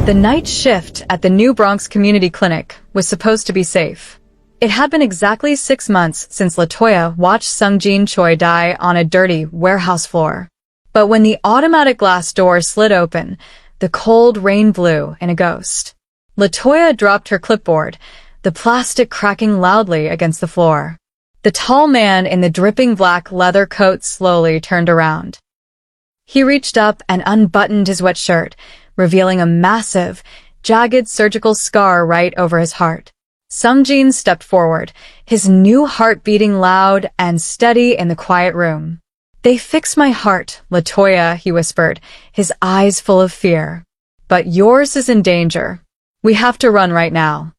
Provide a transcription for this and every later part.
The night shift at the New Bronx Community Clinic was supposed to be safe. It had been exactly 6 months since LaToya watched Sungjin Choi die on a dirty warehouse floor. But when the automatic glass door slid open, the cold rain blew in a ghost. LaToya dropped her clipboard, the plastic cracking loudly against the floor. The tall man in the dripping black leather coat slowly turned around. He reached up and unbuttoned his wet shirt, revealing a massive, jagged surgical scar right over his heart. Sungjin stepped forward, his new heart beating loud and steady in the quiet room. "They fixed my heart, LaToya," he whispered, his eyes full of fear. "But yours is in danger. We have to run right now."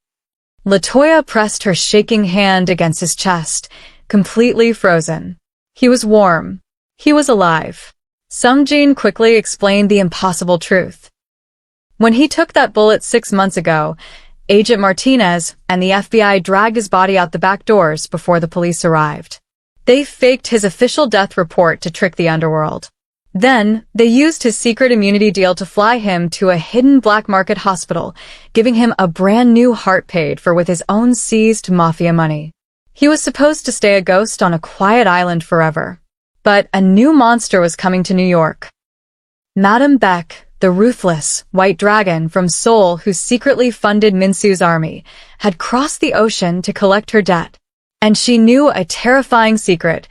LaToya pressed her shaking hand against his chest, completely frozen. He was warm. He was alive. Sungjin quickly explained the impossible truth. When he took that bullet 6 months ago, Agent Martinez and the FBI dragged his body out the back doors before the police arrived. They faked his official death report to trick the underworld. Then, they used his secret immunity deal to fly him to a hidden black market hospital, giving him a brand new heart paid for with his own seized mafia money. He was supposed to stay a ghost on a quiet island forever. But a new monster was coming to New York. Madame Beck, the ruthless white dragon from Seoul who secretly funded Minsu's army, had crossed the ocean to collect her debt. And she knew a terrifying secret.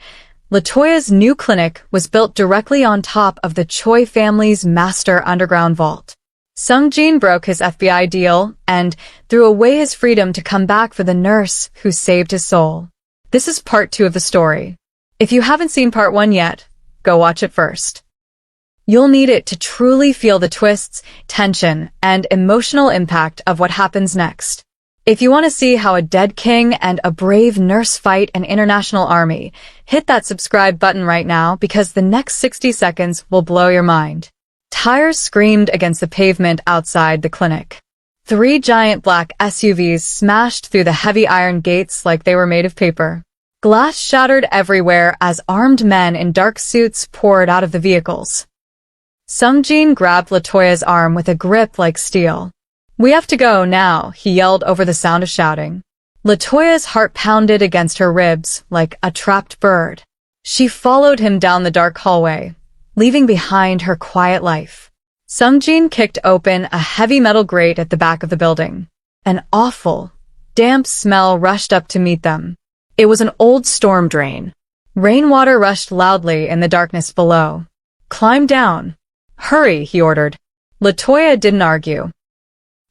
LaToya's new clinic was built directly on top of the Choi family's master underground vault. Sungjin broke his FBI deal and threw away his freedom to come back for the nurse who saved his soul. This is part 2 of the story. If you haven't seen part 1 yet, go watch it first. You'll need it to truly feel the twists, tension, and emotional impact of what happens next. If you want to see how a dead king and a brave nurse fight an international army, hit that subscribe button right now because the next 60 seconds will blow your mind. Tires screamed against the pavement outside the clinic. 3 giant black SUVs smashed through the heavy iron gates like they were made of paper. Glass shattered everywhere as armed men in dark suits poured out of the vehicles. Sungjin grabbed LaToya's arm with a grip like steel. "We have to go now," he yelled over the sound of shouting. LaToya's heart pounded against her ribs like a trapped bird. She followed him down the dark hallway, leaving behind her quiet life. Sungjin kicked open a heavy metal grate at the back of the building. An awful, damp smell rushed up to meet them. It was an old storm drain. Rainwater rushed loudly in the darkness below. "Climb down." "Hurry," he ordered. LaToya didn't argue.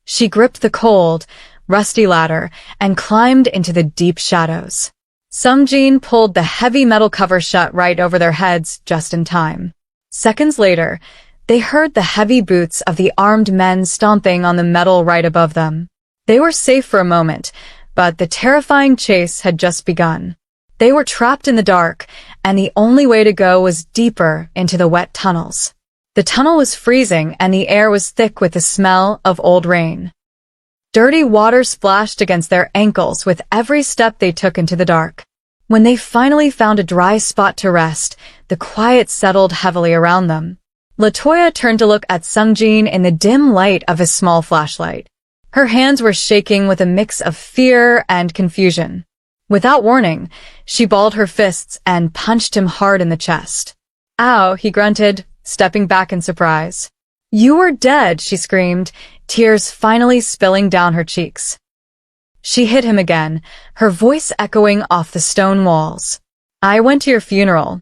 She gripped the cold, rusty ladder and climbed into the deep shadows. Sungjin pulled the heavy metal cover shut right over their heads just in time. Seconds later, they heard the heavy boots of the armed men stomping on the metal right above them. They were safe for a moment, but the terrifying chase had just begun. They were trapped in the dark, and the only way to go was deeper into the wet tunnels. The tunnel was freezing and the air was thick with the smell of old rain. Dirty water splashed against their ankles with every step they took into the dark. When they finally found a dry spot to rest, the quiet settled heavily around them. LaToya turned to look at Sungjin in the dim light of a small flashlight. Her hands were shaking with a mix of fear and confusion. Without warning, she balled her fists and punched him hard in the chest. "Ow," he grunted, stepping back in surprise. "You were dead," she screamed, tears finally spilling down her cheeks. She hit him again, her voice echoing off the stone walls. "I went to your funeral.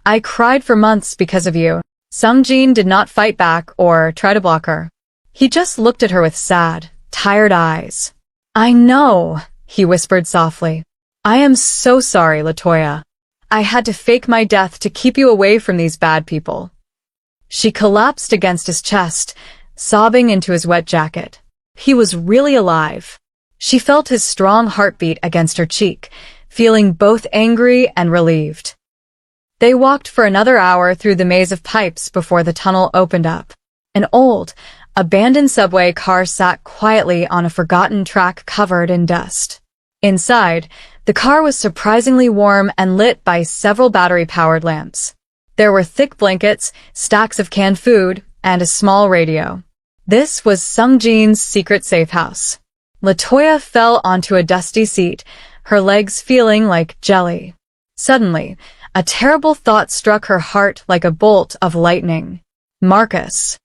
I cried for months because of you." Sungjin did not fight back or try to block her. He just looked at her with sad, tired eyes. "I know," he whispered softly. "I am so sorry, LaToya. I had to fake my death to keep you away from these bad people." She collapsed against his chest, sobbing into his wet jacket. He was really alive. She felt his strong heartbeat against her cheek, feeling both angry and relieved. They walked for another hour through the maze of pipes before the tunnel opened up. An old, abandoned subway car sat quietly on a forgotten track covered in dust. Inside, the car was surprisingly warm and lit by several battery-powered lamps. There were thick blankets, stacks of canned food, and a small radio. This was Sungjin's secret safe house. Latoya fell onto a dusty seat, her legs feeling like jelly. Suddenly, a terrible thought struck her heart like a bolt of lightning. Marcus.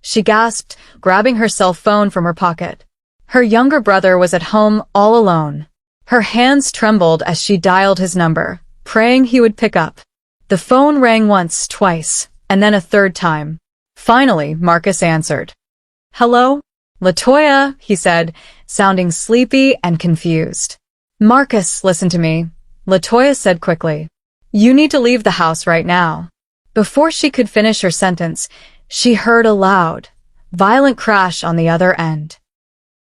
She gasped, grabbing her cell phone from her pocket. Her younger brother was at home all alone. Her hands trembled as she dialed his number, praying he would pick up. The phone rang once, twice, and then a third time. Finally, Marcus answered. "Hello? Latoya," he said, sounding sleepy and confused. "Marcus, listen to me," Latoya said quickly. "You need to leave the house right now." Before she could finish her sentence, she heard a loud, violent crash on the other end.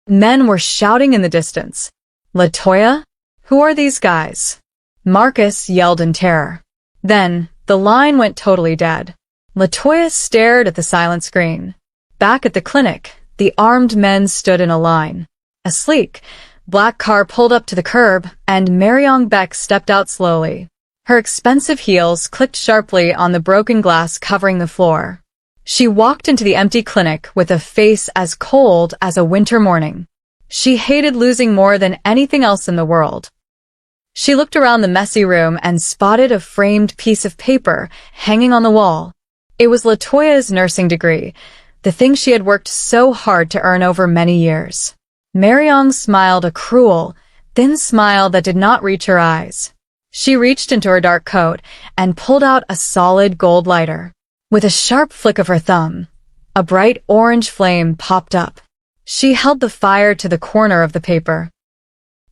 Men were shouting in the distance. "Latoya? Who are these guys?" Marcus yelled in terror. Then, the line went totally dead. Latoya stared at the silent screen. Back at the clinic, the armed men stood in a line. A sleek, black car pulled up to the curb, and Mariong Beck stepped out slowly. Her expensive heels clicked sharply on the broken glass covering the floor. She walked into the empty clinic with a face as cold as a winter morning. She hated losing more than anything else in the world. She looked around the messy room and spotted a framed piece of paper hanging on the wall. It was Latoya's nursing degree, the thing she had worked so hard to earn over many years. Mariong smiled a cruel, thin smile that did not reach her eyes. She reached into her dark coat and pulled out a solid gold lighter. With a sharp flick of her thumb, a bright orange flame popped up. She held the fire to the corner of the paper.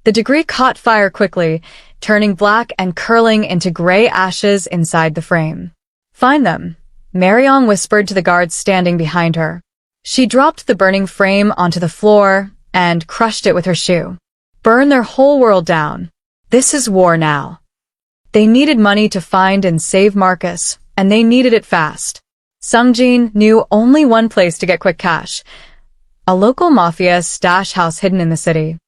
The degree caught fire quickly, turning black and curling into gray ashes inside the frame. "Find them," Mariong whispered to the guards standing behind her. She dropped the burning frame onto the floor and crushed it with her shoe. "Burn their whole world down. This is war now." They needed money to find and save Marcus, and they needed it fast. Sungjin knew only one place to get quick cash, a local mafia stash house hidden in the city.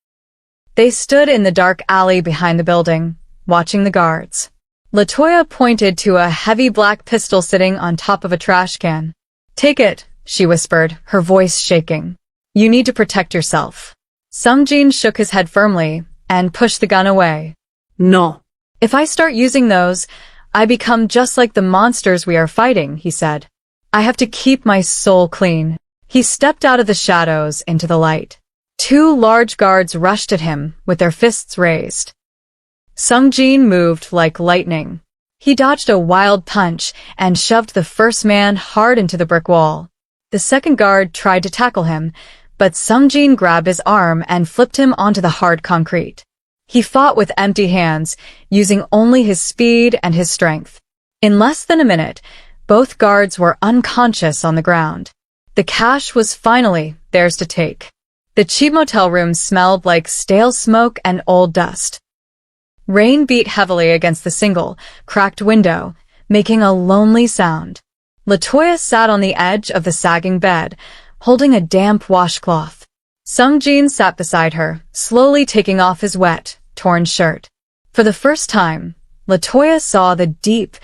They stood in the dark alley behind the building, watching the guards. Latoya pointed to a heavy black pistol sitting on top of a trash can. "Take it," she whispered, her voice shaking. "You need to protect yourself." Sungjin shook his head firmly and pushed the gun away. "No. "If I start using those, I become just like the monsters we are fighting," he said. "I have to keep my soul clean." He stepped out of the shadows into the light. Two large guards rushed at him with their fists raised. Sungjin moved like lightning. He dodged a wild punch and shoved the first man hard into the brick wall. The second guard tried to tackle him, but Sungjin grabbed his arm and flipped him onto the hard concrete. He fought with empty hands, using only his speed and his strength. In less than a minute, both guards were unconscious on the ground. The cash was finally theirs to take. The cheap motel room smelled like stale smoke and old dust. Rain beat heavily against the single, cracked window, making a lonely sound. Latoya sat on the edge of the sagging bed, holding a damp washcloth. Sungjin sat beside her, slowly taking off his wet, torn shirt. For the first time, Latoya saw the deep,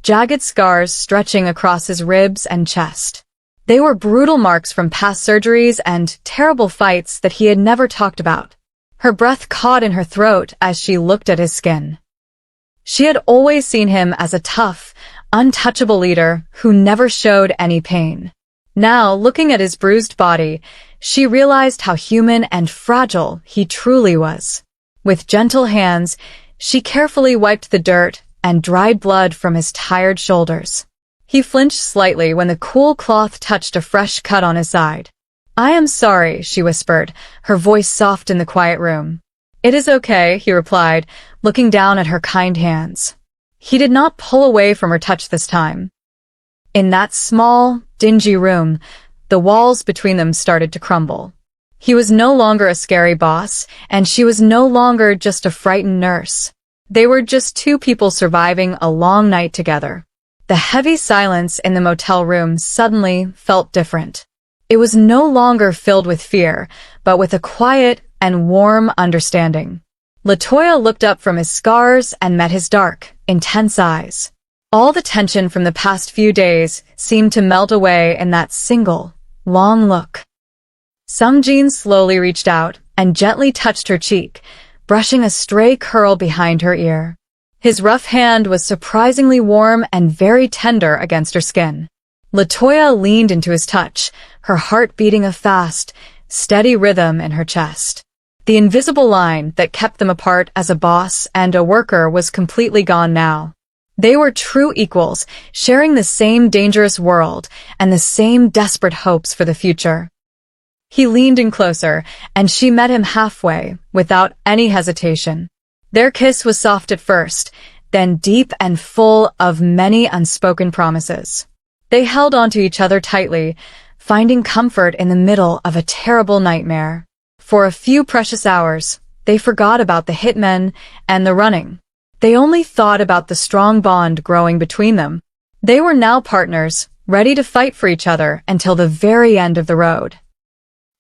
jagged scars stretching across his ribs and chest. They were brutal marks from past surgeries and terrible fights that he had never talked about. Her breath caught in her throat as she looked at his skin. She had always seen him as a tough, untouchable leader who never showed any pain. Now, looking at his bruised body, she realized how human and fragile he truly was. With gentle hands, she carefully wiped the dirt and dried blood from his tired shoulders. He flinched slightly when the cool cloth touched a fresh cut on his side. "I am sorry," she whispered, her voice soft in the quiet room. "It is okay," he replied, looking down at her kind hands. He did not pull away from her touch this time. In that small, dingy room, the walls between them started to crumble. He was no longer a scary boss, and she was no longer just a frightened nurse. They were just two people surviving a long night together. The heavy silence in the motel room suddenly felt different. It was no longer filled with fear, but with a quiet and warm understanding. Latoya looked up from his scars and met his dark, intense eyes. All the tension from the past few days seemed to melt away in that single, long look. Sungjin slowly reached out and gently touched her cheek, brushing a stray curl behind her ear. His rough hand was surprisingly warm and very tender against her skin. Latoya leaned into his touch, her heart beating a fast, steady rhythm in her chest. The invisible line that kept them apart as a boss and a worker was completely gone now. They were true equals, sharing the same dangerous world and the same desperate hopes for the future. He leaned in closer, and she met him halfway, without any hesitation. Their kiss was soft at first, then deep and full of many unspoken promises. They held onto each other tightly, finding comfort in the middle of a terrible nightmare. For a few precious hours, they forgot about the hitmen and the running. They only thought about the strong bond growing between them. They were now partners, ready to fight for each other until the very end of the road.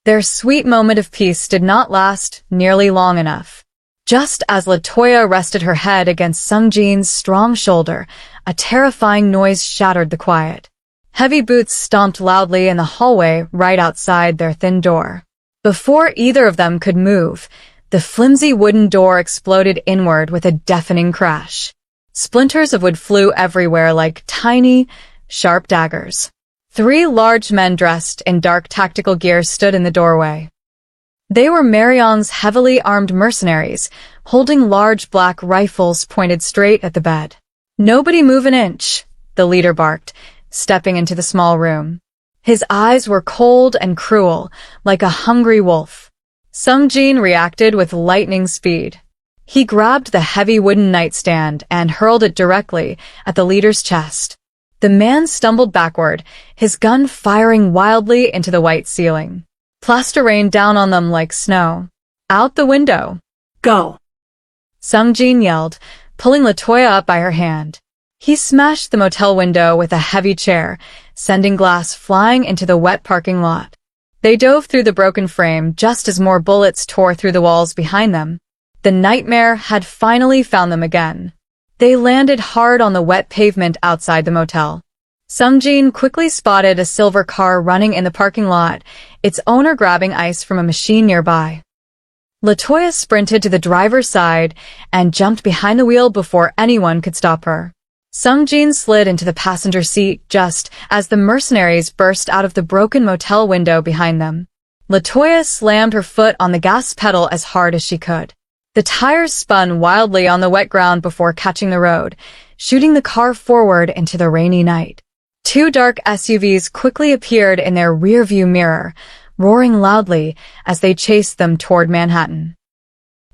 Their sweet moment of peace did not last nearly long enough. Just as Latoya rested her head against Sungjin's strong shoulder, a terrifying noise shattered the quiet. Heavy boots stomped loudly in the hallway right outside their thin door. Before either of them could move, the flimsy wooden door exploded inward with a deafening crash. Splinters of wood flew everywhere like tiny, sharp daggers. 3 large men dressed in dark tactical gear stood in the doorway. They were Marion's heavily armed mercenaries, holding large black rifles pointed straight at the bed. "Nobody move an inch," the leader barked, stepping into the small room. His eyes were cold and cruel, like a hungry wolf. Sungjin reacted with lightning speed. He grabbed the heavy wooden nightstand and hurled it directly at the leader's chest. The man stumbled backward, his gun firing wildly into the white ceiling. Plaster rained down on them like snow. "Out the window! Go!" Sungjin yelled, pulling Latoya up by her hand. He smashed the motel window with a heavy chair, sending glass flying into the wet parking lot. They dove through the broken frame just as more bullets tore through the walls behind them. The nightmare had finally found them again. They landed hard on the wet pavement outside the motel. Sungjin quickly spotted a silver car running in the parking lot, its owner grabbing ice from a machine nearby. Latoya sprinted to the driver's side and jumped behind the wheel before anyone could stop her. Sungjin slid into the passenger seat just as the mercenaries burst out of the broken motel window behind them. Latoya slammed her foot on the gas pedal as hard as she could. The tires spun wildly on the wet ground before catching the road, shooting the car forward into the rainy night. 2 dark SUVs quickly appeared in their rearview mirror, roaring loudly as they chased them toward Manhattan.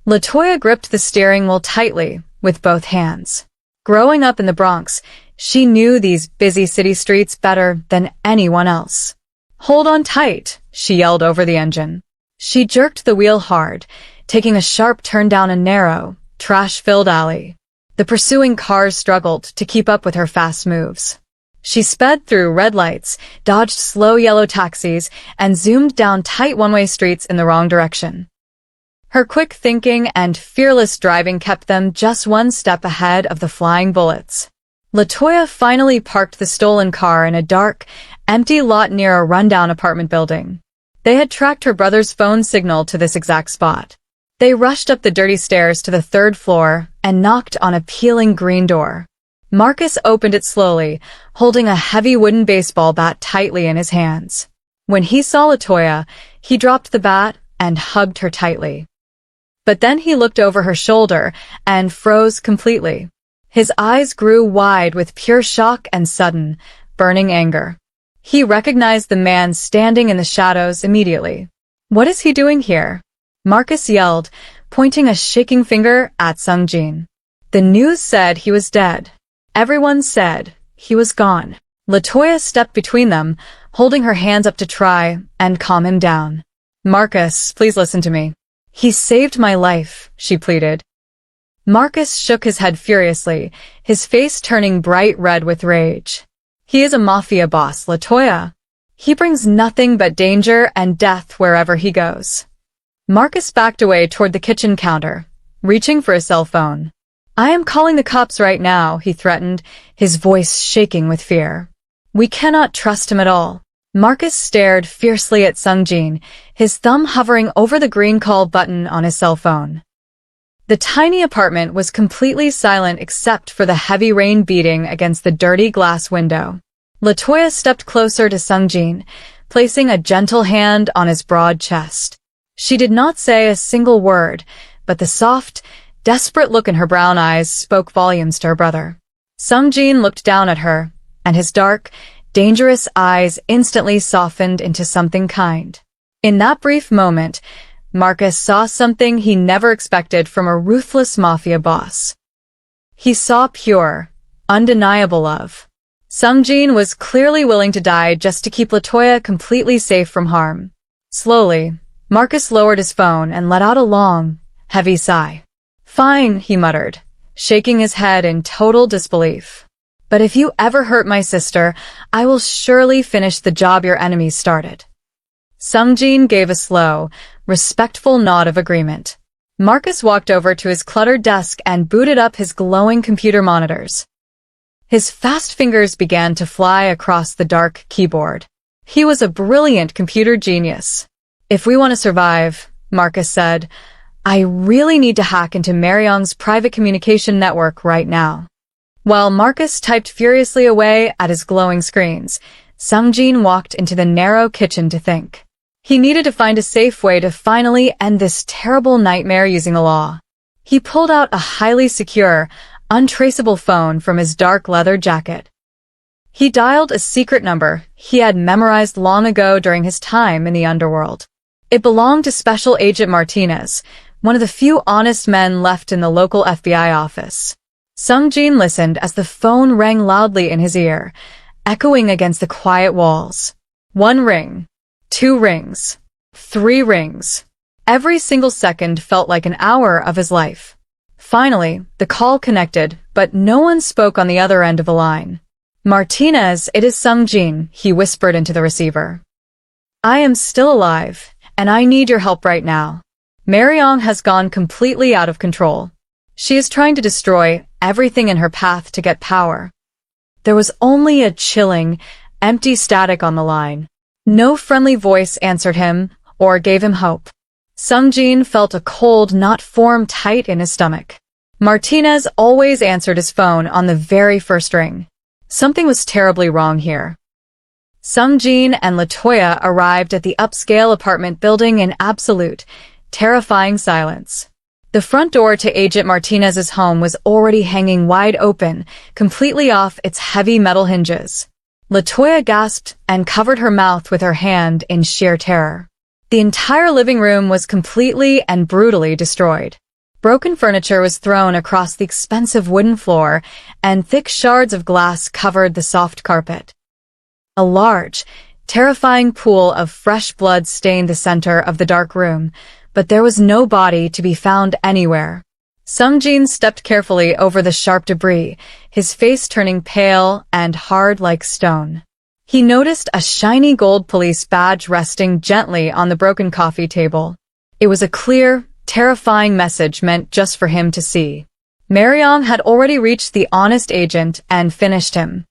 Latoya gripped the steering wheel tightly with both hands. Growing up in the Bronx, she knew these busy city streets better than anyone else. "Hold on tight," she yelled over the engine. She jerked the wheel hard, taking a sharp turn down a narrow, trash-filled alley. The pursuing cars struggled to keep up with her fast moves. She sped through red lights, dodged slow yellow taxis, and zoomed down tight one-way streets in the wrong direction. Her quick thinking and fearless driving kept them just one step ahead of the flying bullets. Latoya finally parked the stolen car in a dark, empty lot near a rundown apartment building. They had tracked her brother's phone signal to this exact spot. They rushed up the dirty stairs to the 3rd floor and knocked on a peeling green door. Marcus opened it slowly, holding a heavy wooden baseball bat tightly in his hands. When he saw Latoya, he dropped the bat and hugged her tightly. But then he looked over her shoulder and froze completely. His eyes grew wide with pure shock and sudden, burning anger. He recognized the man standing in the shadows immediately. "What is he doing here?" Marcus yelled, pointing a shaking finger at Sungjin. "The news said he was dead. Everyone said he was gone." Latoya stepped between them, holding her hands up to try and calm him down. "Marcus, please listen to me. He saved my life," she pleaded. Marcus shook his head furiously, his face turning bright red with rage. "He is a mafia boss, Latoya. He brings nothing but danger and death wherever he goes." Marcus backed away toward the kitchen counter, reaching for a cell phone. "I am calling the cops right now," he threatened, his voice shaking with fear. "We cannot trust him at all." Marcus stared fiercely at Sungjin, his thumb hovering over the green call button on his cell phone. The tiny apartment was completely silent except for the heavy rain beating against the dirty glass window. Latoya stepped closer to Sungjin, placing a gentle hand on his broad chest. She did not say a single word, but the soft, desperate look in her brown eyes spoke volumes to her brother. Sungjin looked down at her, and his dark, dangerous eyes instantly softened into something kind. In that brief moment, Marcus saw something he never expected from a ruthless mafia boss. He saw pure, undeniable love. Sungjin was clearly willing to die just to keep Latoya completely safe from harm. Slowly, Marcus lowered his phone and let out a long, heavy sigh. "Fine," he muttered, shaking his head in total disbelief. "But if you ever hurt my sister, I will surely finish the job your enemies started." Sungjin gave a slow, respectful nod of agreement. Marcus walked over to his cluttered desk and booted up his glowing computer monitors. His fast fingers began to fly across the dark keyboard. He was a brilliant computer genius. "If we want to survive," Marcus said, "I really need to hack into Mariong's private communication network right now." While Marcus typed furiously away at his glowing screens, Sungjin walked into the narrow kitchen to think. He needed to find a safe way to finally end this terrible nightmare using the law. He pulled out a highly secure, untraceable phone from his dark leather jacket. He dialed a secret number he had memorized long ago during his time in the underworld. It belonged to Special Agent Martinez, one of the few honest men left in the local FBI office. Sungjin listened as the phone rang loudly in his ear, echoing against the quiet walls. 1 ring. 2 rings. 3 rings. Every single second felt like an hour of his life. Finally, the call connected, but no one spoke on the other end of the line. "Martinez, it is Sungjin," he whispered into the receiver. "I am still alive, and I need your help right now. Mariong has gone completely out of control. She is trying to destroy everything in her path to get power." There was only a chilling, empty static on the line. No friendly voice answered him or gave him hope. Sungjin felt a cold knot form tight in his stomach. Martinez always answered his phone on the very first ring. Something was terribly wrong here. Sungjin and Latoya arrived at the upscale apartment building in absolute, terrifying silence. The front door to Agent Martinez's home was already hanging wide open, completely off its heavy metal hinges. Latoya gasped and covered her mouth with her hand in sheer terror. The entire living room was completely and brutally destroyed. Broken furniture was thrown across the expensive wooden floor, and thick shards of glass covered the soft carpet. A large, terrifying pool of fresh blood stained the center of the dark room, but there was no body to be found anywhere. Sungjin stepped carefully over the sharp debris, his face turning pale and hard like stone. He noticed a shiny gold police badge resting gently on the broken coffee table. It was a clear, terrifying message meant just for him to see. Mariong had already reached the honest agent and finished him.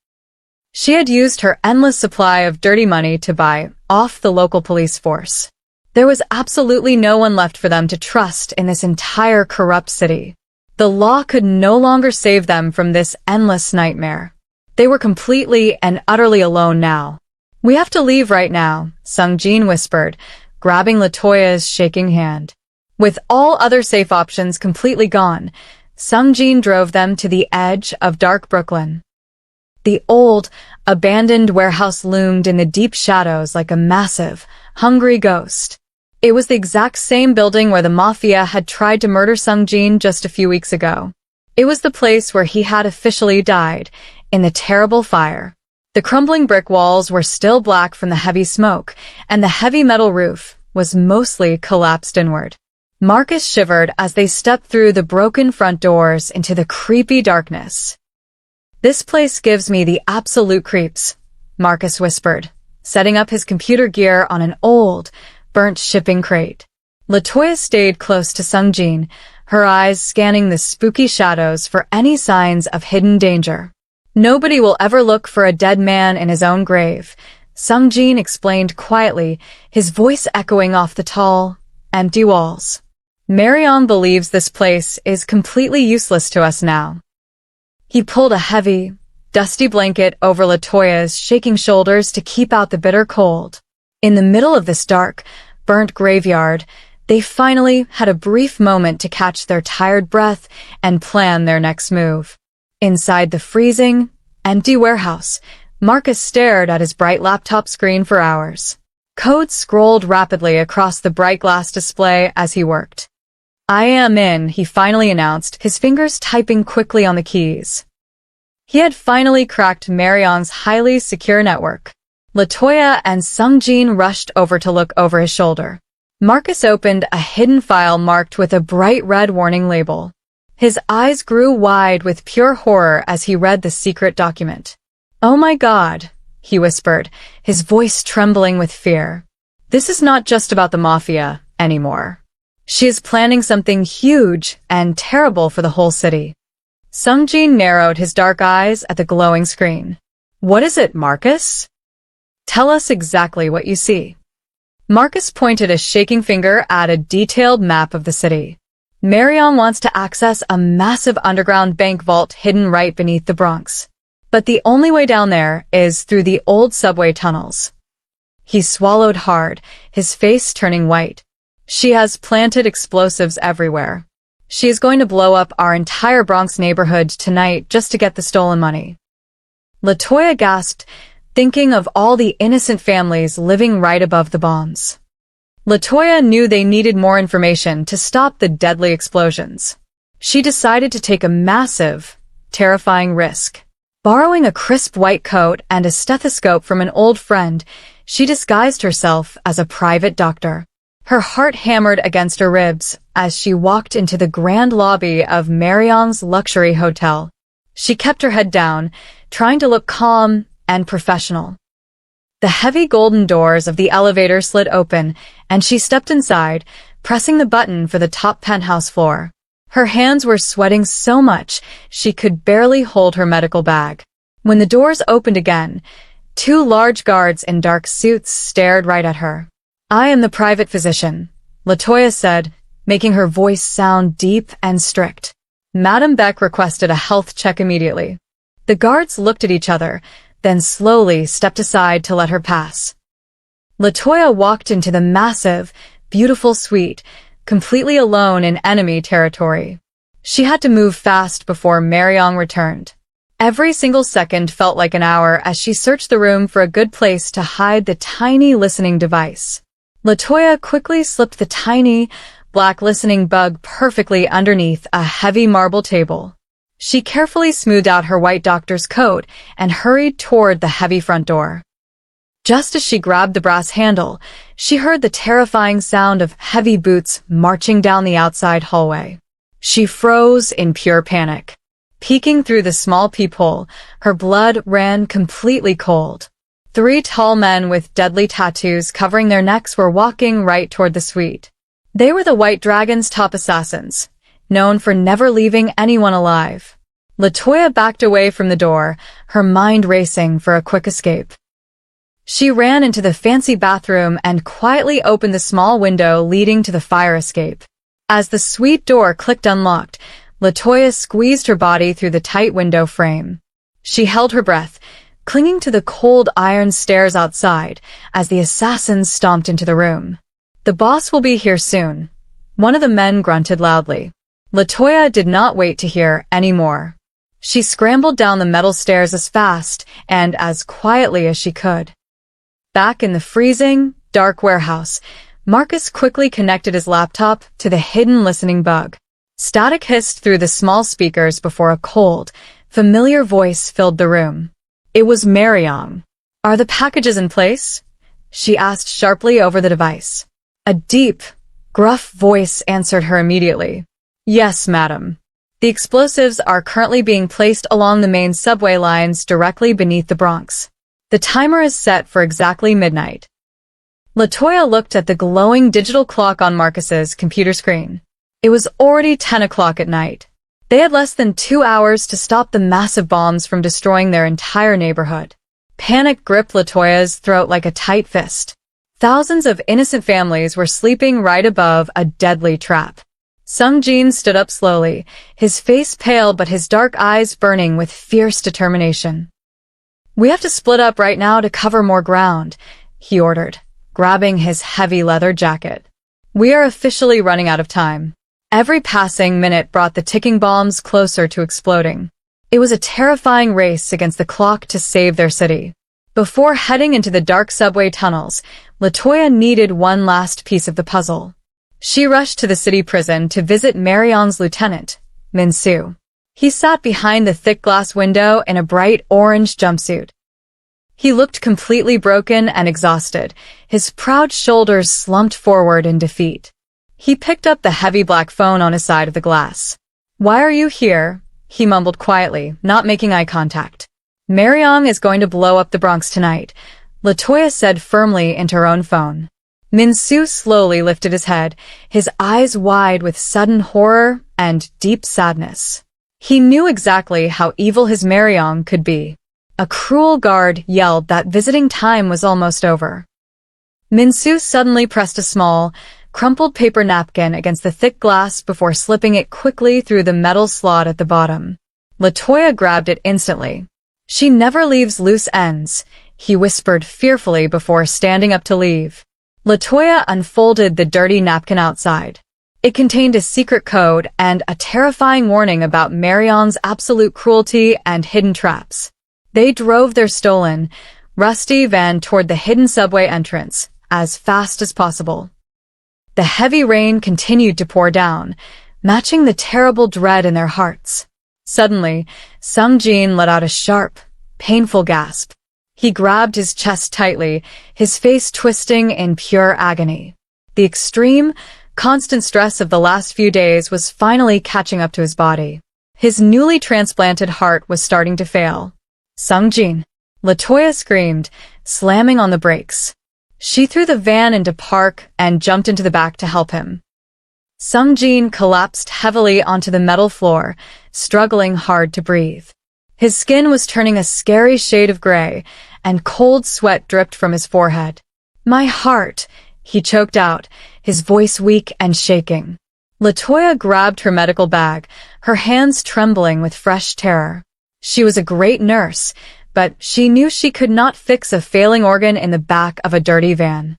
She had used her endless supply of dirty money to buy off the local police force. There was absolutely no one left for them to trust in this entire corrupt city. The law could no longer save them from this endless nightmare. They were completely and utterly alone now. "We have to leave right now," Sungjin whispered, grabbing Latoya's shaking hand. With all other safe options completely gone, Sungjin drove them to the edge of dark Brooklyn. The old, abandoned warehouse loomed in the deep shadows like a massive, hungry ghost. It was the exact same building where the Mafia had tried to murder Sungjin just a few weeks ago. It was the place where he had officially died, in the terrible fire. The crumbling brick walls were still black from the heavy smoke, and the heavy metal roof was mostly collapsed inward. Marcus shivered as they stepped through the broken front doors into the creepy darkness. "This place gives me the absolute creeps," Marcus whispered, setting up his computer gear on an old, burnt shipping crate. Latoya stayed close to Sungjin, her eyes scanning the spooky shadows for any signs of hidden danger. "Nobody will ever look for a dead man in his own grave," Sungjin explained quietly, his voice echoing off the tall, empty walls. Marion believes this place is completely useless to us now. He pulled a heavy, dusty blanket over Latoya's shaking shoulders to keep out the bitter cold. In the middle of this dark, burnt graveyard, they finally had a brief moment to catch their tired breath and plan their next move. Inside the freezing, empty warehouse, Marcus stared at his bright laptop screen for hours. Code scrolled rapidly across the bright glass display as he worked. "I am in," he finally announced, his fingers typing quickly on the keys. He had finally cracked Marion's highly secure network. Latoya and Sungjin rushed over to look over his shoulder. Marcus opened a hidden file marked with a bright red warning label. His eyes grew wide with pure horror as he read the secret document. "Oh my God," he whispered, his voice trembling with fear. "This is not just about the Mafia anymore. She is planning something huge and terrible for the whole city." Sungjin narrowed his dark eyes at the glowing screen. "What is it, Marcus? Tell us exactly what you see." Marcus pointed a shaking finger at a detailed map of the city. "Marion wants to access a massive underground bank vault hidden right beneath the Bronx. But the only way down there is through the old subway tunnels." He swallowed hard, his face turning white. "She has planted explosives everywhere. She is going to blow up our entire Bronx neighborhood tonight just to get the stolen money." Latoya gasped, thinking of all the innocent families living right above the bombs. Latoya knew they needed more information to stop the deadly explosions. She decided to take a massive, terrifying risk. Borrowing a crisp white coat and a stethoscope from an old friend, she disguised herself as a private doctor. Her heart hammered against her ribs as she walked into the grand lobby of Marion's luxury hotel. She kept her head down, trying to look calm and professional. The heavy golden doors of the elevator slid open, and she stepped inside, pressing the button for the top penthouse floor. Her hands were sweating so much she could barely hold her medical bag. When the doors opened again, two large guards in dark suits stared right at her. "I am the private physician," Latoya said, making her voice sound deep and strict. Madame Beck requested a health check immediately. The guards looked at each other, then slowly stepped aside to let her pass. Latoya walked into the massive, beautiful suite, completely alone in enemy territory. She had to move fast before Marion returned. Every single second felt like an hour as she searched the room for a good place to hide the tiny listening device. Latoya quickly slipped the tiny, black listening bug perfectly underneath a heavy marble table. She carefully smoothed out her white doctor's coat and hurried toward the heavy front door. Just as she grabbed the brass handle, she heard the terrifying sound of heavy boots marching down the outside hallway. She froze in pure panic. Peeking through the small peephole, her blood ran completely cold. 3 tall men with deadly tattoos covering their necks were walking right toward the suite. They were the White Dragon's top assassins, known for never leaving anyone alive. Latoya backed away from the door, her mind racing for a quick escape. She ran into the fancy bathroom and quietly opened the small window leading to the fire escape. As the suite door clicked unlocked, Latoya squeezed her body through the tight window frame. She held her breath, clinging to the cold iron stairs outside as the assassins stomped into the room. "The boss will be here soon," one of the men grunted loudly. Latoya did not wait to hear any more. She scrambled down the metal stairs as fast and as quietly as she could. Back in the freezing, dark warehouse, Marcus quickly connected his laptop to the hidden listening bug. Static hissed through the small speakers before a cold, familiar voice filled the room. It was Marion. "Are the packages in place?" she asked sharply over the device. A deep, gruff voice answered her immediately. "Yes, madam. The explosives are currently being placed along the main subway lines directly beneath the Bronx. The timer is set for exactly midnight." Latoya looked at the glowing digital clock on Marcus's computer screen. It was already 10 o'clock at night. They had less than 2 hours to stop the massive bombs from destroying their entire neighborhood. Panic gripped Latoya's throat like a tight fist. Thousands of innocent families were sleeping right above a deadly trap. Sung-jin stood up slowly, his face pale but his dark eyes burning with fierce determination. "We have to split up right now to cover more ground," he ordered, grabbing his heavy leather jacket. "We are officially running out of time." Every passing minute brought the ticking bombs closer to exploding. It was a terrifying race against the clock to save their city. Before heading into the dark subway tunnels, Latoya needed one last piece of the puzzle. She rushed to the city prison to visit Marion's lieutenant, Min-soo. He sat behind the thick glass window in a bright orange jumpsuit. He looked completely broken and exhausted, his proud shoulders slumped forward in defeat. He picked up the heavy black phone on his side of the glass. "Why are you here?" he mumbled quietly, not making eye contact. "Marion is going to blow up the Bronx tonight," Latoya said firmly into her own phone. Min-soo slowly lifted his head, his eyes wide with sudden horror and deep sadness. He knew exactly how evil his Marion could be. A cruel guard yelled that visiting time was almost over. Min-soo suddenly pressed a small, crumpled paper napkin against the thick glass before slipping it quickly through the metal slot at the bottom. Latoya grabbed it instantly. "She never leaves loose ends," he whispered fearfully before standing up to leave. Latoya unfolded the dirty napkin outside. It contained a secret code and a terrifying warning about Marion's absolute cruelty and hidden traps. They drove their stolen, rusty van toward the hidden subway entrance as fast as possible. The heavy rain continued to pour down, matching the terrible dread in their hearts. Suddenly, Sung-jin let out a sharp, painful gasp. He grabbed his chest tightly, his face twisting in pure agony. The extreme, constant stress of the last few days was finally catching up to his body. His newly transplanted heart was starting to fail. "Sung-jin!" Latoya screamed, slamming on the brakes. She threw the van into park and jumped into the back to help him. Sung-jin collapsed heavily onto the metal floor, struggling hard to breathe. His skin was turning a scary shade of gray, and cold sweat dripped from his forehead. "My heart," he choked out, his voice weak and shaking. Latoya grabbed her medical bag, her hands trembling with fresh terror. She was a great nurse, but she knew she could not fix a failing organ in the back of a dirty van.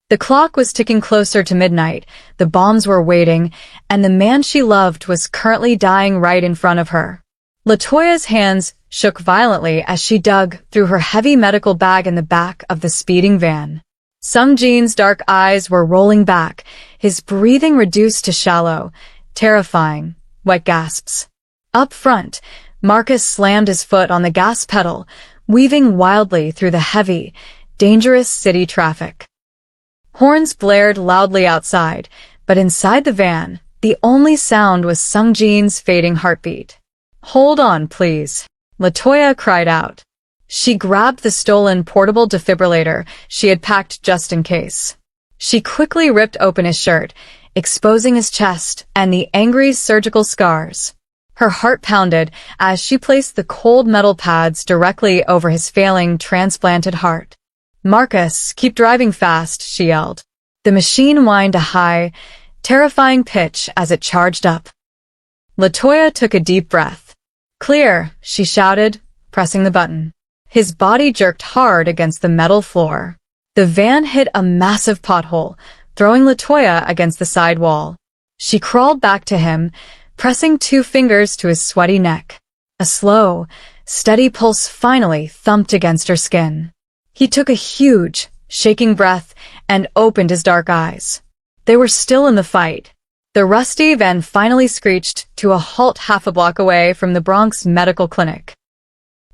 The clock was ticking closer to midnight, the bombs were waiting, and the man she loved was currently dying right in front of her. Latoya's hands shook violently as she dug through her heavy medical bag in the back of the speeding van. Sung-jin's dark eyes were rolling back, his breathing reduced to shallow, terrifying, wet gasps. Up front, Marcus slammed his foot on the gas pedal, weaving wildly through the heavy, dangerous city traffic. Horns blared loudly outside, but inside the van, the only sound was Sung-jin's fading heartbeat. "Hold on, please," Latoya cried out. She grabbed the stolen portable defibrillator she had packed just in case. She quickly ripped open his shirt, exposing his chest and the angry surgical scars. Her heart pounded as she placed the cold metal pads directly over his failing, transplanted heart. "Marcus, keep driving fast," she yelled. The machine whined a high, terrifying pitch as it charged up. Latoya took a deep breath. "Clear," she shouted, pressing the button. His body jerked hard against the metal floor. The van hit a massive pothole, throwing Latoya against the side wall. She crawled back to him, pressing 2 fingers to his sweaty neck. A slow, steady pulse finally thumped against her skin. He took a huge, shaking breath and opened his dark eyes. They were still in the fight. The rusty van finally screeched to a halt half a block away from the Bronx Medical Clinic.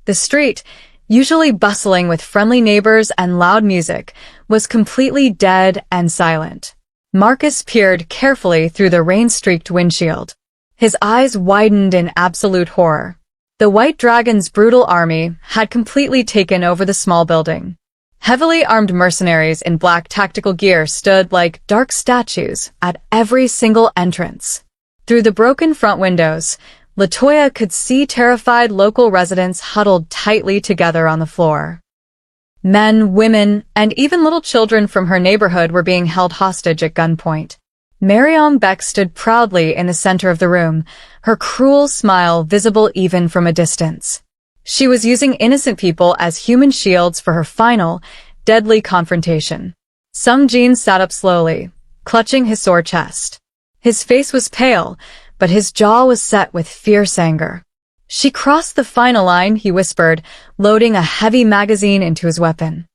The street, usually bustling with friendly neighbors and loud music, was completely dead and silent. Marcus peered carefully through the rain-streaked windshield. His eyes widened in absolute horror. The White Dragon's brutal army had completely taken over the small building. Heavily armed mercenaries in black tactical gear stood like dark statues at every single entrance. Through the broken front windows, Latoya could see terrified local residents huddled tightly together on the floor. Men, women, and even little children from her neighborhood were being held hostage at gunpoint. Marion Beck stood proudly in the center of the room, her cruel smile visible even from a distance. She was using innocent people as human shields for her final, deadly confrontation. Sung Jin sat up slowly, clutching his sore chest. His face was pale, but his jaw was set with fierce anger. She crossed the final line, he whispered, loading a heavy magazine into his weapon.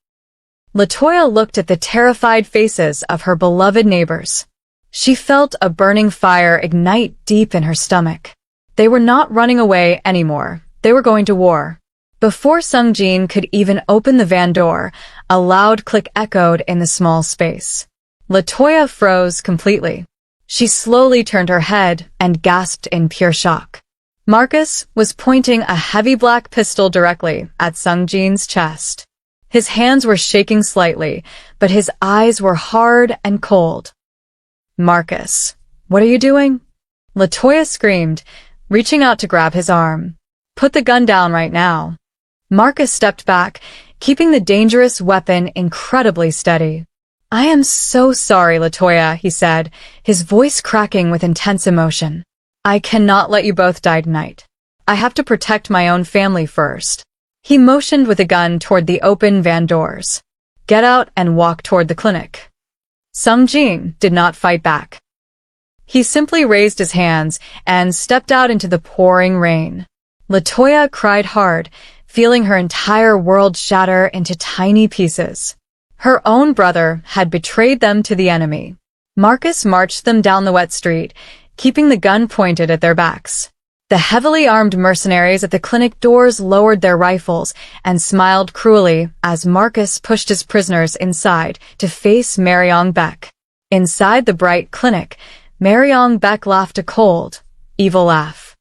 Latoya looked at the terrified faces of her beloved neighbors. She felt a burning fire ignite deep in her stomach. They were not running away anymore. They were going to war. Before Sung Jin could even open the van door, a loud click echoed in the small space. Latoya froze completely. She slowly turned her head and gasped in pure shock. Marcus was pointing a heavy black pistol directly at Sung Jin's chest. His hands were shaking slightly, but his eyes were hard and cold. "Marcus, what are you doing?" Latoya screamed, reaching out to grab his arm. "Put the gun down right now." Marcus stepped back, keeping the dangerous weapon incredibly steady. "I am so sorry, Latoya," he said, his voice cracking with intense emotion. "I cannot let you both die tonight. I have to protect my own family first." He motioned with a gun toward the open van doors. "Get out and walk toward the clinic." Sung Jin did not fight back. He simply raised his hands and stepped out into the pouring rain. Latoya cried hard, feeling her entire world shatter into tiny pieces. Her own brother had betrayed them to the enemy. Marcus marched them down the wet street, keeping the gun pointed at their backs. The heavily armed mercenaries at the clinic doors lowered their rifles and smiled cruelly as Marcus pushed his prisoners inside to face Marion Beck. Inside the bright clinic, Marion Beck laughed a cold, evil laugh.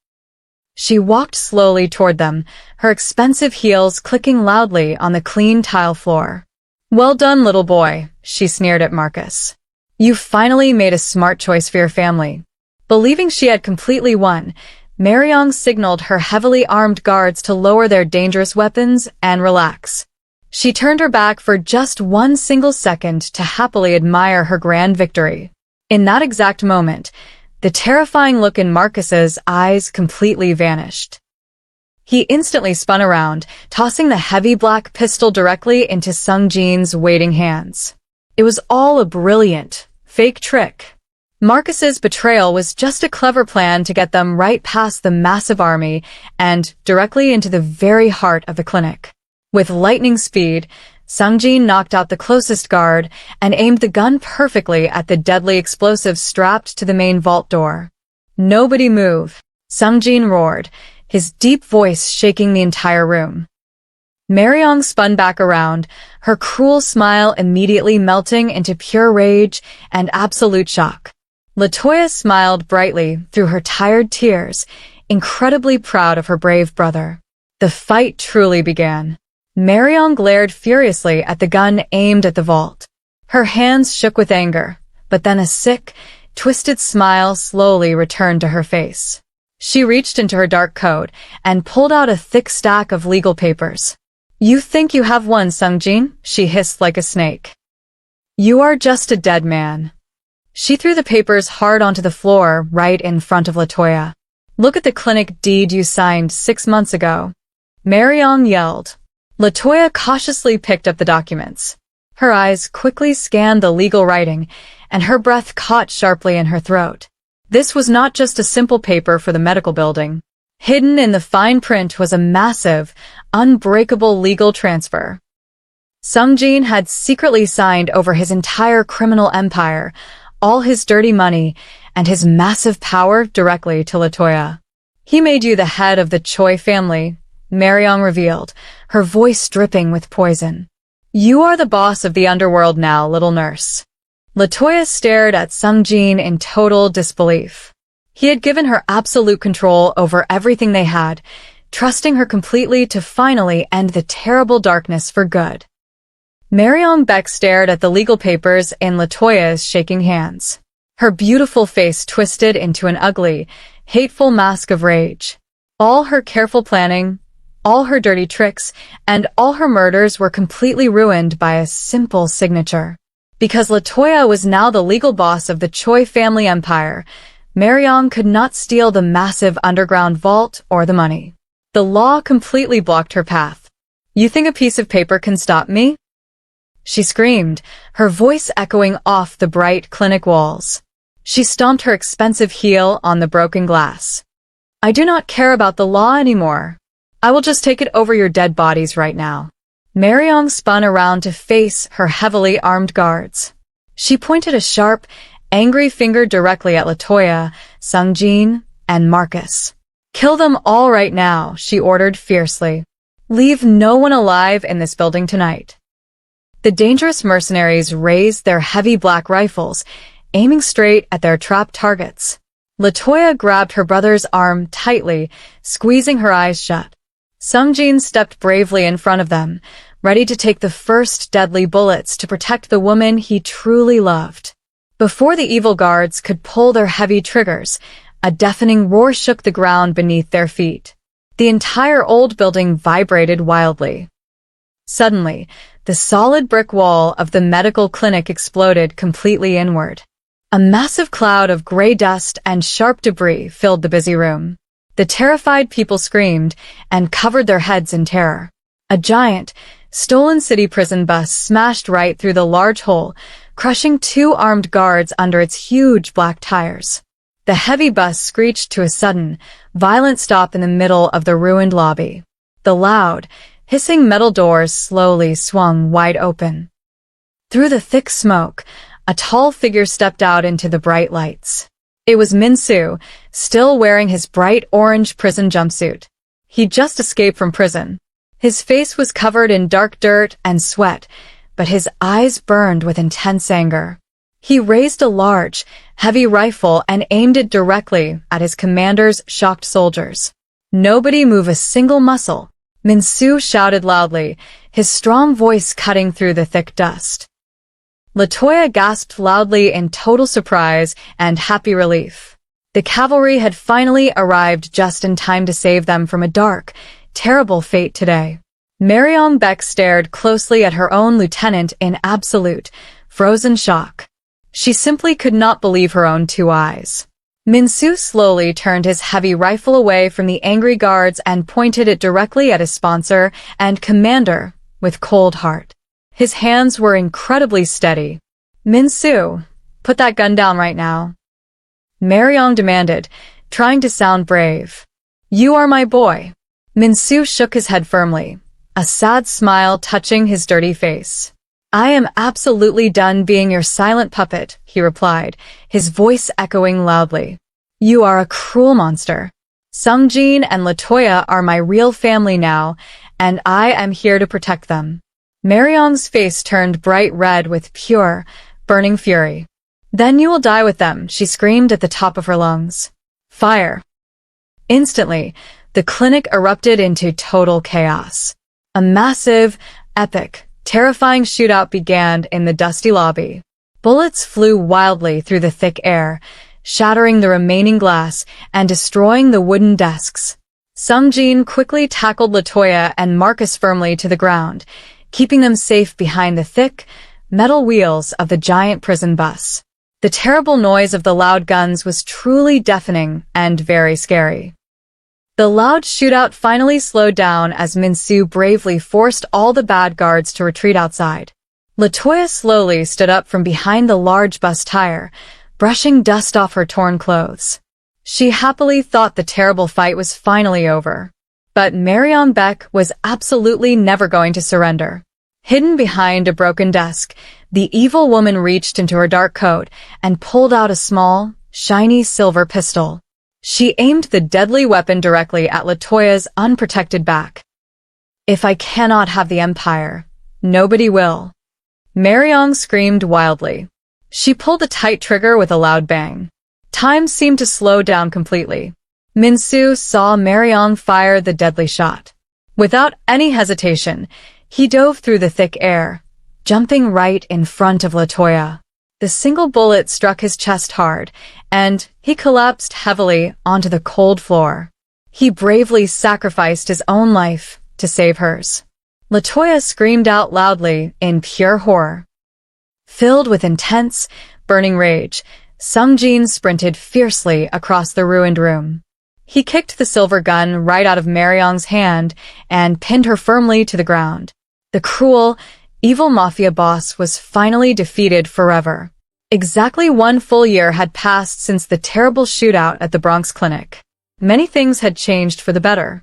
She walked slowly toward them, her expensive heels clicking loudly on the clean tile floor. "Well done, little boy," she sneered at Marcus. "You finally made a smart choice for your family." Believing she had completely won, Marion signaled her heavily armed guards to lower their dangerous weapons and relax. She turned her back for just one single second to happily admire her grand victory. In that exact moment, the terrifying look in Marcus's eyes completely vanished. He instantly spun around, tossing the heavy black pistol directly into Sung Jin's waiting hands. It was all a brilliant, fake trick. Marcus's betrayal was just a clever plan to get them right past the massive army and directly into the very heart of the clinic. With lightning speed, Sung Jin knocked out the closest guard and aimed the gun perfectly at the deadly explosive strapped to the main vault door. "Nobody move," Sung Jin roared, his deep voice shaking the entire room. Marion spun back around, her cruel smile immediately melting into pure rage and absolute shock. Latoya smiled brightly through her tired tears, incredibly proud of her brave brother. The fight truly began. Marion glared furiously at the gun aimed at the vault. Her hands shook with anger, but then a sick, twisted smile slowly returned to her face. She reached into her dark coat and pulled out a thick stack of legal papers. "You think you have won, Sung Jin?" she hissed like a snake. "You are just a dead man." She threw the papers hard onto the floor right in front of Latoya. "Look at the clinic deed you signed 6 months ago." Marion yelled. Latoya cautiously picked up the documents. Her eyes quickly scanned the legal writing, and her breath caught sharply in her throat. This was not just a simple paper for the medical building. Hidden in the fine print was a massive, unbreakable legal transfer. Sung Jin had secretly signed over his entire criminal empire, all his dirty money, and his massive power directly to Latoya. "He made you the head of the Choi family," Marion revealed, her voice dripping with poison. "You are the boss of the underworld now, little nurse." Latoya stared at Sung Jin in total disbelief. He had given her absolute control over everything they had, trusting her completely to finally end the terrible darkness for good. Marion Beck stared at the legal papers in Latoya's shaking hands. Her beautiful face twisted into an ugly, hateful mask of rage. All her careful planning, All her dirty tricks and all her murders were completely ruined by a simple signature. Because Latoya was now the legal boss of the Choi family empire, Mariong could not steal the massive underground vault or the money. The law completely blocked her path. "You think a piece of paper can stop me?" she screamed, her voice echoing off the bright clinic walls. She stomped her expensive heel on the broken glass. "I do not care about the law anymore. I will just take it over your dead bodies right now." Mariong spun around to face her heavily armed guards. She pointed a sharp, angry finger directly at Latoya, Sungjin, and Marcus. "Kill them all right now," she ordered fiercely. "Leave no one alive in this building tonight." The dangerous mercenaries raised their heavy black rifles, aiming straight at their trapped targets. Latoya grabbed her brother's arm tightly, squeezing her eyes shut. Sungjin stepped bravely in front of them, ready to take the first deadly bullets to protect the woman he truly loved. Before the evil guards could pull their heavy triggers, a deafening roar shook the ground beneath their feet. The entire old building vibrated wildly. Suddenly, the solid brick wall of the medical clinic exploded completely inward. A massive cloud of gray dust and sharp debris filled the busy room. The terrified people screamed and covered their heads in terror. A giant, stolen city prison bus smashed right through the large hole, crushing 2 armed guards under its huge black tires. The heavy bus screeched to a sudden, violent stop in the middle of the ruined lobby. The loud, hissing metal doors slowly swung wide open. Through the thick smoke, a tall figure stepped out into the bright lights. It was Min-soo, still wearing his bright orange prison jumpsuit. He'd just escaped from prison. His face was covered in dark dirt and sweat, but his eyes burned with intense anger. He raised a large, heavy rifle and aimed it directly at his commander's shocked soldiers. "Nobody move a single muscle," Min-soo shouted loudly, his strong voice cutting through the thick dust. Latoya gasped loudly in total surprise and happy relief. The cavalry had finally arrived just in time to save them from a dark, terrible fate today. Mariong Beck stared closely at her own lieutenant in absolute, frozen shock. She simply could not believe her own 2 eyes. Min-soo slowly turned his heavy rifle away from the angry guards and pointed it directly at his sponsor and commander with cold heart. His hands were incredibly steady. "Min-soo, put that gun down right now," Mariong demanded, trying to sound brave. "You are my boy." Min-soo shook his head firmly, a sad smile touching his dirty face. "I am absolutely done being your silent puppet," he replied, his voice echoing loudly. "You are a cruel monster. Sungjin and Latoya are my real family now, and I am here to protect them." Mariong's face turned bright red with pure, burning fury. "Then you will die with them," she screamed at the top of her lungs. "Fire!" Instantly, the clinic erupted into total chaos. A massive, epic, terrifying shootout began in the dusty lobby. Bullets flew wildly through the thick air, shattering the remaining glass and destroying the wooden desks. Sungjin quickly tackled Latoya and Marcus firmly to the ground, keeping them safe behind the thick, metal wheels of the giant prison bus. The terrible noise of the loud guns was truly deafening and very scary. The loud shootout finally slowed down as Min-soo bravely forced all the bad guards to retreat outside. Latoya slowly stood up from behind the large bus tire, brushing dust off her torn clothes. She happily thought the terrible fight was finally over. But Mariong Beck was absolutely never going to surrender. Hidden behind a broken desk, the evil woman reached into her dark coat and pulled out a small, shiny silver pistol. She aimed the deadly weapon directly at Latoya's unprotected back. "If I cannot have the Empire, nobody will," Mariong screamed wildly. She pulled the tight trigger with a loud bang. Time seemed to slow down completely. Min-soo saw Mariong fire the deadly shot. Without any hesitation, he dove through the thick air, jumping right in front of Latoya. The single bullet struck his chest hard, and he collapsed heavily onto the cold floor. He bravely sacrificed his own life to save hers. Latoya screamed out loudly in pure horror. Filled with intense, burning rage, Sungjin sprinted fiercely across the ruined room. He kicked the silver gun right out of Maryong's hand and pinned her firmly to the ground. The cruel, evil mafia boss was finally defeated forever. Exactly 1 full year had passed since the terrible shootout at the Bronx clinic. Many things had changed for the better.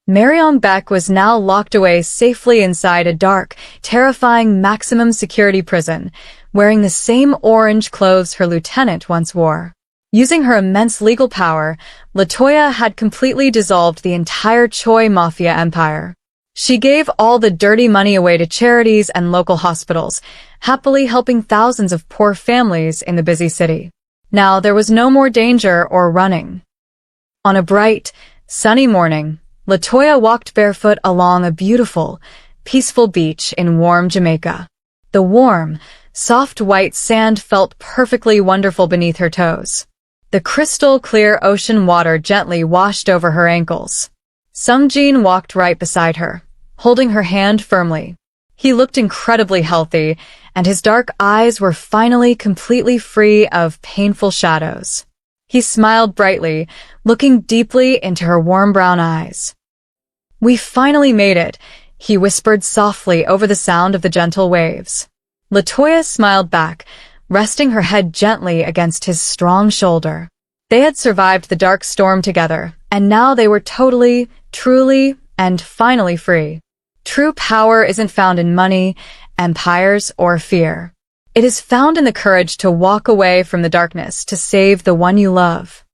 Maryong Beck was now locked away safely inside a dark, terrifying maximum security prison, wearing the same orange clothes her lieutenant once wore. Using her immense legal power, Latoya had completely dissolved the entire Choi mafia empire. She gave all the dirty money away to charities and local hospitals, happily helping thousands of poor families in the busy city. Now there was no more danger or running. On a bright, sunny morning, Latoya walked barefoot along a beautiful, peaceful beach in warm Jamaica. The warm, soft white sand felt perfectly wonderful beneath her toes. The crystal-clear ocean water gently washed over her ankles. Sungjin walked right beside her, holding her hand firmly. He looked incredibly healthy, and his dark eyes were finally completely free of painful shadows. He smiled brightly, looking deeply into her warm brown eyes. "We finally made it," he whispered softly over the sound of the gentle waves. Latoya smiled back, resting her head gently against his strong shoulder. They had survived the dark storm together, and now they were totally, truly, and finally free. True power isn't found in money, empires, or fear. It is found in the courage to walk away from the darkness to save the one you love.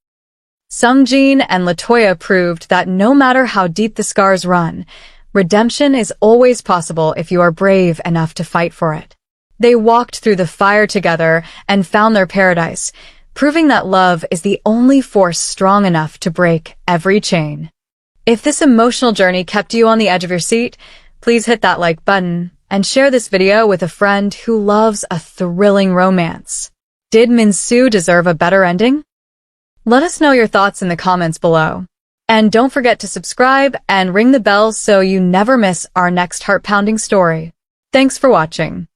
Sungjin and Latoya proved that no matter how deep the scars run, redemption is always possible if you are brave enough to fight for it. They walked through the fire together and found their paradise, proving that love is the only force strong enough to break every chain. If this emotional journey kept you on the edge of your seat, please hit that like button and share this video with a friend who loves a thrilling romance. Did Min-soo deserve a better ending? Let us know your thoughts in the comments below. And don't forget to subscribe and ring the bell so you never miss our next heart-pounding story. Thanks for watching.